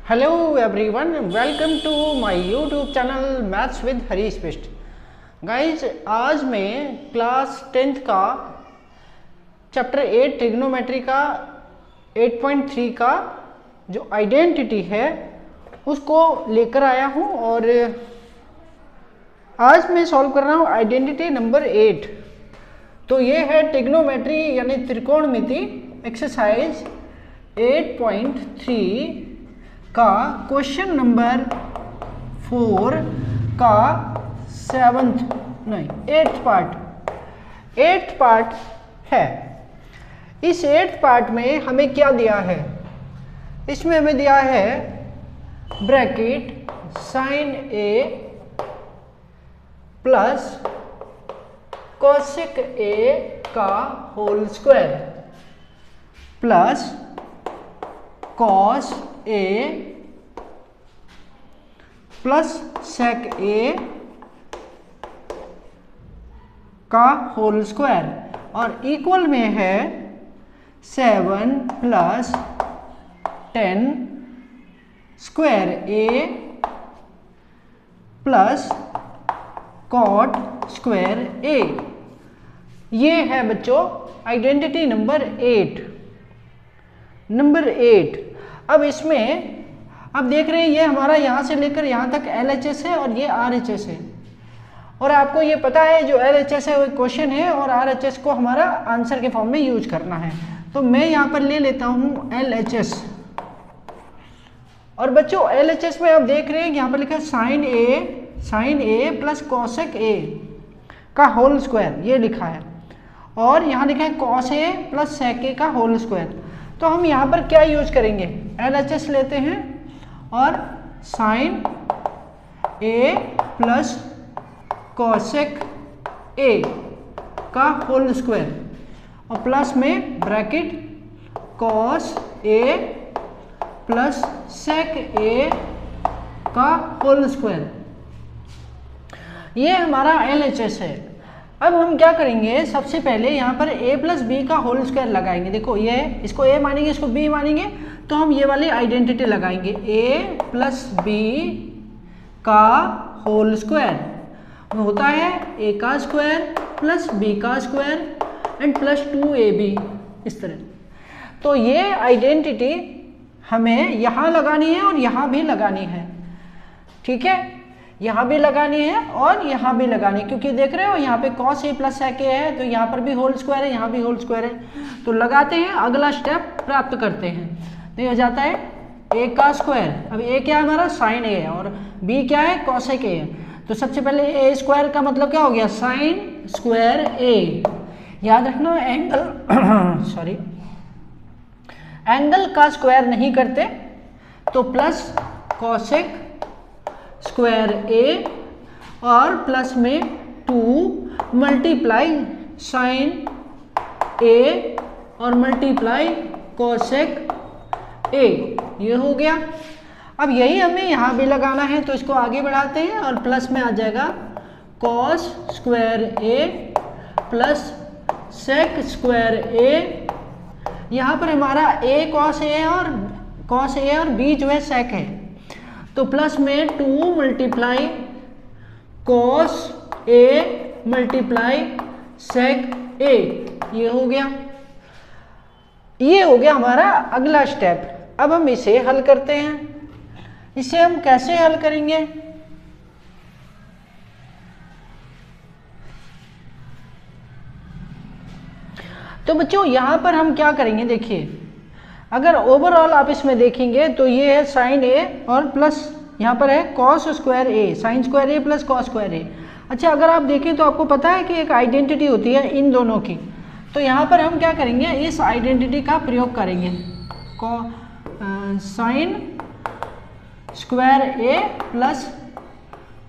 Hello everyone, welcome to my YouTube channel maths with Harish Bisht. Guys, आज मैं class 10th का chapter 8 trigonometry का 8.3 का जो आइडेंटिटी है उसको लेकर आया हूँ और आज मैं सॉल्व कर रहा हूँ आइडेंटिटी नंबर 8। तो ये है ट्रिग्नोमेट्री यानी त्रिकोणमिति एक्सरसाइज 8.3 का क्वेश्चन नंबर 4 का 8th पार्ट है। इस 8th पार्ट में हमें क्या दिया है? इसमें हमें दिया है bracket sine A plus cosec A का whole square plus cos A plus sec A का होल स्क्वायर और इक्वल में है 7 plus 10 square A plus cot square A. ये है बच्चों आइडेंटिटी नंबर 8। अब इसमें आप देख रहे हैं ये हमारा यहाँ से लेकर यहाँ तक LHS है और ये RHS है और आपको ये पता है जो LHS है वो क्वेश्चन है और RHS को हमारा आंसर के फॉर्म में यूज करना है। तो मैं यहाँ पर ले लेता हूँ LHS और बच्चों LHS में आप देख रहे हैं यहाँ पर लिखा है sine A plus cosec A का होल स्क्वायर, ये लिखा है और यहाँ लिखा है cos A plus sec A का होल स्क्वायर। तो हम यहाँ पर क्या यूज करेंगे? LHS लेते हैं और sine A plus cosec A का होल स्क्वायर और प्लस में bracket cos A plus sec A का होल स्क्वायर। ये हमारा LHS है। अब हम क्या करेंगे? सबसे पहले यहाँ पर a प्लस बी का होल स्क्वायर लगाएंगे। देखो ये इसको a मानेंगे, इसको b मानेंगे, तो हम ये वाली आइडेंटिटी लगाएंगे a प्लस बी का होल स्क्वायर होता है a का स्क्वायर प्लस b का स्क्वायर एंड प्लस 2ab, इस तरह। तो ये आइडेंटिटी हमें यहाँ लगानी है और यहाँ भी लगानी है, ठीक है? यहाँ भी लगानी है और यहाँ भी लगानी है, क्योंकि देख रहे हो यहाँ पे cos a plus sec a है तो यहाँ पर भी होल स्क्वायर है, यहाँ भी होल स्क्वायर है। तो लगाते हैं, अगला स्टेप प्राप्त करते हैं। तो ये हो जाता है a का स्क्वायर। अब a क्या है हमारा? साइन a है और b क्या है? cosec a है। तो सबसे पहले a स्क्वायर का मतलब क्या हो गया? Sine square a। याद रखना एंगल एंगल का स्क्वायर नहीं करते, तो प्लस कॉसेक स्क्वायर ए और प्लस में 2 मल्टीप्लाई साइन ए और मल्टीप्लाई कोसेक ए, ये हो गया। अब यही हमें यहाँ भी लगाना है, तो इसको आगे बढ़ाते हैं और प्लस में आ जाएगा cos square A plus sec square ए। यहाँ पर हमारा a कॉस ए और b जो है सेक है, तो प्लस में 2 मल्टीप्लाई कॉस ए मल्टीप्लाई सेक ए, ये हो गया। ये हो गया हमारा अगला स्टेप। अब हम इसे हल करते हैं। इसे हम कैसे हल करेंगे? तो बच्चों यहाँ पर हम क्या करेंगे? देखिए, अगर ओवरऑल आप इसमें देखेंगे तो ये है साइन ए और प्लस यहाँ पर है cos square A, sign square A plus cos square ए। अच्छा, अगर आप देखें तो आपको पता है कि एक आइडेंटिटी होती है इन दोनों की। तो यहाँ पर हम क्या करेंगे? इस आइडेंटिटी का प्रयोग करेंगे। Sign square A plus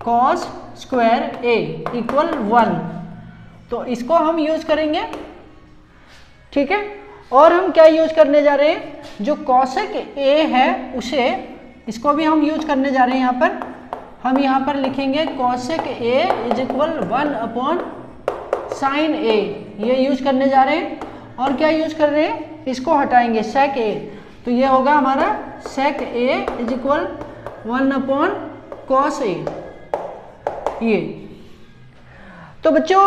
cos square A equal 1, तो इसको हम यूज करेंगे, ठीक है? और हम क्या यूज करने जा रहे हैं? जो कॉसेक ए है उसे, इसको भी हम यूज करने जा रहे हैं। यहाँ पर हम यहाँ पर लिखेंगे cosec A is equal 1 upon sine A, ये यूज करने जा रहे हैं। और क्या यूज कर रहे हैं? इसको हटाएंगे सेक ए, तो तो ये होगा हमारा sec a is equal 1 cos a। ये तो बच्चों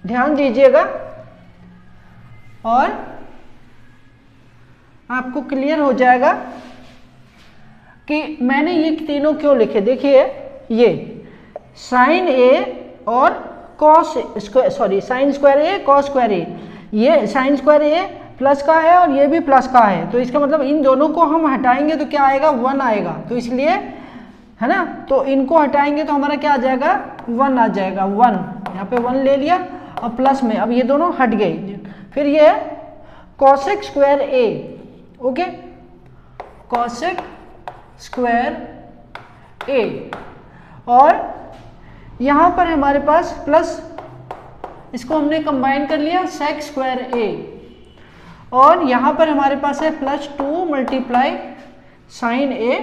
ध्यान दीजिएगा और आपको क्लियर हो जाएगा कि मैंने ये तीनों क्यों लिखे। देखिए ये साइन ए और cos square, sorry sine square A cos square A, ये साइन स्क्वायर ए प्लस का है और ये भी प्लस का है, तो इसका मतलब इन दोनों को हम हटाएंगे तो क्या आएगा 1 आएगा, तो इसलिए है ना, तो इनको हटाएंगे तो हमारा क्या आ जाएगा 1 आ जाएगा, 1 यहाँ पे 1 ले लिया और प्लस में अब ये दोनों हट गए। फिर ये कॉसेक स्क्वायर ए, ओके कॉसेक स्क्वायर ए, और यहाँ पर हमारे पास प्लस, इसको हमने कंबाइन कर लिया सेक स्क्वायर ए, और यहाँ पर हमारे पास है +2 मल्टीप्लाई साइन ए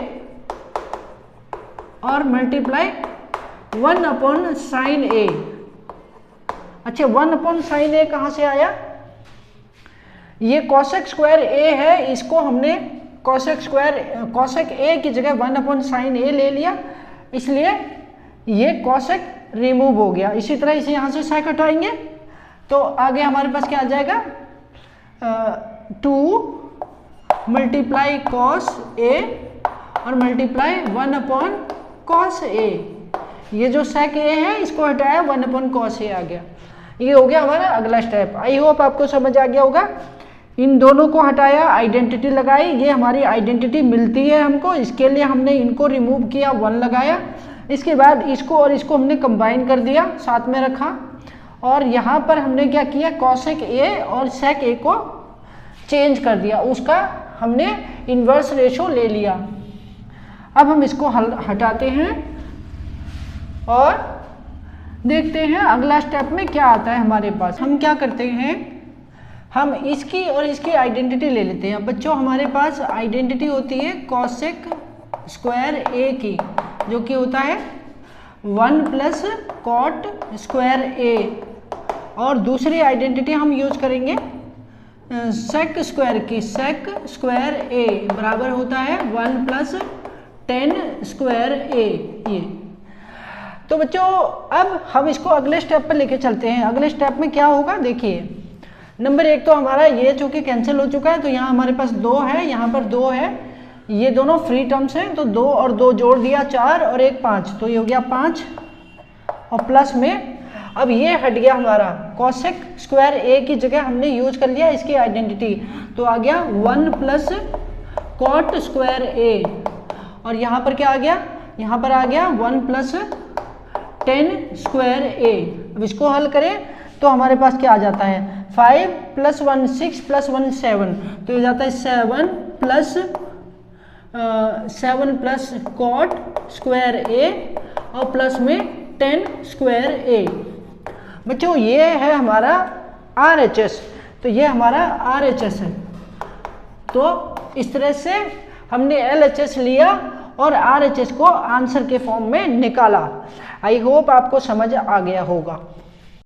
और मल्टीप्लाई 1 साइन ए। अच्छा 1 साइन ए कहाँ से आया, ये कॉसेक स्क्वायर ए है, इसको हमने कॉसेक ए की जगह 1 साइन ए ले लिया, इसलिए ये कॉसेक रिमूव हो गया। इसी तरह इसे यहाँ से सेक हटाएंगे तो आगे हमारे पास क्या आ जाएगा 2 मल्टीप्लाई कॉस ए और मल्टीप्लाई 1 कॉस ए। ये जो सेक ए है इसको हटाया 1 कॉस ए आ गया। ये हो गया हमारा अगला स्टेप। आई होप आपको समझ आ गया होगा। इन दोनों को हटाया, आइडेंटिटी लगाई, ये हमारी आइडेंटिटी मिलती है हमको, इसके लिए हमने इनको रिमूव किया 1 लगाया, इसके बाद इसको और इसको हमने कंबाइन कर दिया, साथ में रखा, और यहाँ पर हमने क्या किया कॉसेक ए और सेक ए को चेंज कर दिया, उसका हमने इन्वर्स रेशो ले लिया। अब हम इसको हटाते हैं और देखते हैं अगला स्टेप में क्या आता है हमारे पास। हम क्या करते हैं, हम इसकी और इसकी आइडेंटिटी ले लेते हैं। बच्चों हमारे पास आइडेंटिटी होती है कॉसेक स्क्वायर ए की, जो कि होता है 1 प्लस कॉट स्क्वायर ए, और दूसरी आइडेंटिटी हम यूज करेंगे सेक स्क्वायर की, सेक स्क्वायर ए बराबर होता है 1 प्लस टेन स्क्वायर ए। ये तो बच्चों अब हम इसको अगले स्टेप पर लेके चलते हैं। अगले स्टेप में क्या होगा देखिए, नंबर 1 तो हमारा ये चूंकि कैंसिल हो चुका है तो यहाँ हमारे पास 2 है, यहाँ पर 2 है, ये दोनों फ्री टर्म्स हैं, तो 2 और 2 जोड़ दिया 4 और 1 5, तो ये हो गया 5, और प्लस में अब ये हट गया हमारा कॉसेक स्क्वायर ए की जगह हमने यूज कर लिया इसकी आइडेंटिटी, तो आ गया 1 प्लस कॉट स्क्वायर ए, और यहाँ पर क्या आ गया, यहाँ पर आ गया 1 प्लस 10 स्क्वायर ए। अब इसको हल करें तो हमारे पास क्या आ जाता है 5 + 1 6 + 1 7, तो ये जाता है 7 प्लस कॉट स्क्वायर ए और प्लस में 10 स्क्वायर ए। बच्चों ये है हमारा RHS, तो ये हमारा RHS है। तो इस तरह से हमने LHS लिया और RHS को आंसर के फॉर्म में निकाला। आई होप आपको समझ आ गया होगा।